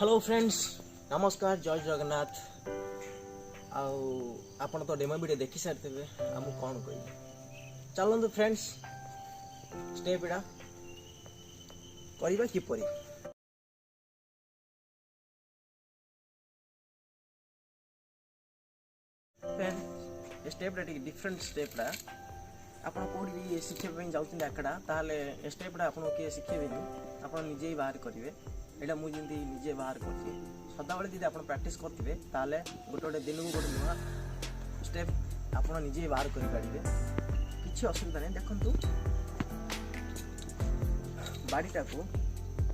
Hello friends, नमस्कार, जय जगन्नाथ। आपण तो डेमो वीडियो देखी सारी थे आम कौन कह चलते फ्रेंड्स स्टेप एटा करवा किपरि। फ्रेंड्स स्टेपटा डिफरेंट स्टेपटा आपड़ कौटी शिखापी जाऊँ आखड़ा ताले स्टेपटा आपको किए शिखेबेनि, आप निजे ही बाहर करेंगे। यहाँ मुझे निजे बाहर कर सदाबले जी आप प्राक्ट करेंगे ताले गोटे गोटे दिन को गोटे नुआ स्टेप आप निजे बाहर करेंगे, किसी असुविधा नहीं। देखु बाड़ीटा को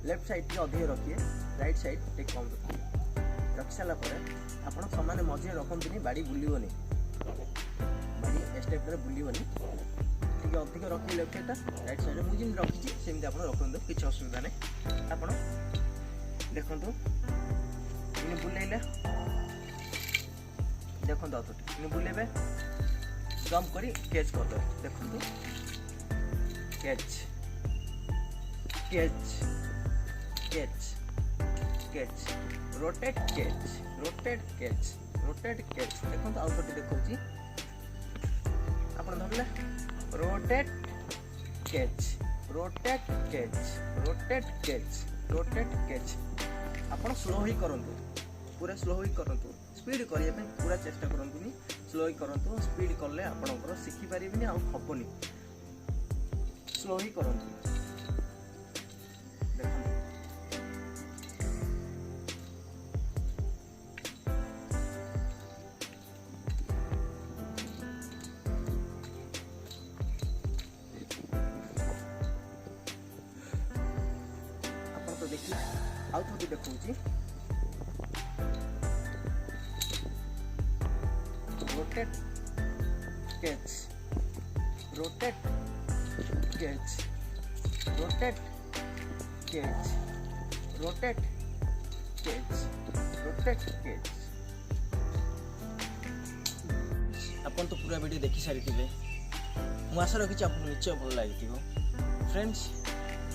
लेफ्ट साइड अधिक रखिए, राइट साइड टे कम रखिए। रखी सारापर आप सामान मझे रखनी, बाड़ी बुलनी, बाड़ी स्टेप बुलनी टे अधिक रखिए। लेफ्ट साइड राइट साइड मुझे रखी सेमती आप रखते, किसी असुविधा नहीं। आप देखु बुलेले देखो बुलेबे जम्प करी कैच कर दे। देखो catch catch catch catch rotate catch rotate catch rotate catch. देखो आउ थोड़ी देखो आप धरले rotate catch rotate catch rotate catch rotate catch. आप स्लो ही करंतु, पूरा स्लो ही करंतु, स्पीड करने पूरा चेष्टा करंतुनी, स्लो ही करंतु। स्पीड कले आपनकर शिखि पारिबेनी आ हबनी, स्लो ही करंतु। आप तो देखिए आउ थोड़ी देखौची rotate catch rotate catch rotate catch rotate catch rotate catch. आपन तो पूरा वीडियो देखी सारी थे, मु आशा रखी आपको निश्चय भल लगी। फ्रेंड्स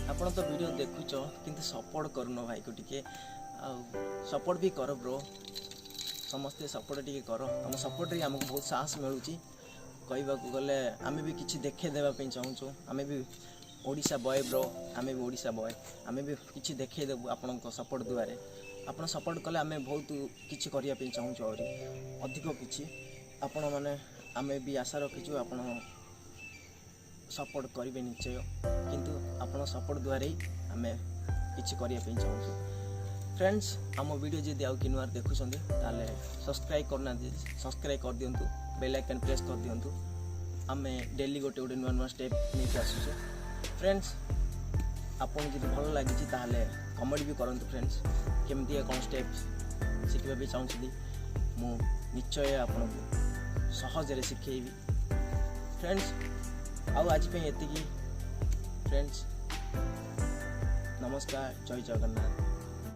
आपन तो वीडियो देखुच किंतु सपोर्ट करूनो भाई को टिके सपोर्ट भी कर ब्रो, समस्ते सपोर्ट टी कर। तुम सपोर्ट रे हमको बहुत साहस मिलूँ। कहवा गले आम भी किसी देखे देवाई चाहूँ, आम भी ओडिशा बॉय ब्रो, आम भी ओडिशा बॉय, आम भी किसी देखे देबू आपण सपोर्ट द्वारे। आप सपोर्ट कले आम बहुत किसी करने चाहूँ, और अधिक किसी आपण मैंने आम भी आशा रखीचु आप सपोर्ट करेंगे निश्चय, किंतु आपण सपोर्ट द्वारा ही आम किसी करने चाहूँ। फ्रेंड्स आम वीडियो जदि आउ किनुआर देखुं ताले सब्सक्राइब करना, सब्सक्राइब कर दिंतु, बेल आइकन प्रेस कर दिंतु। आम डेली गोटे गोटे नुआ नुआ स्टेप नहीं आसुचे। फ्रेंड्स आपन जदि भल लगी ताले कमेंट भी करंतु। फ्रेंड्स केमती कौन स्टेप शिखा भी चाहूँगी, मु निश्चय आपको सहजरे शिखेबी। फ्रेंड्स आउ आज एति। फ्रेंड्स नमस्कार, जय जगन्नाथ।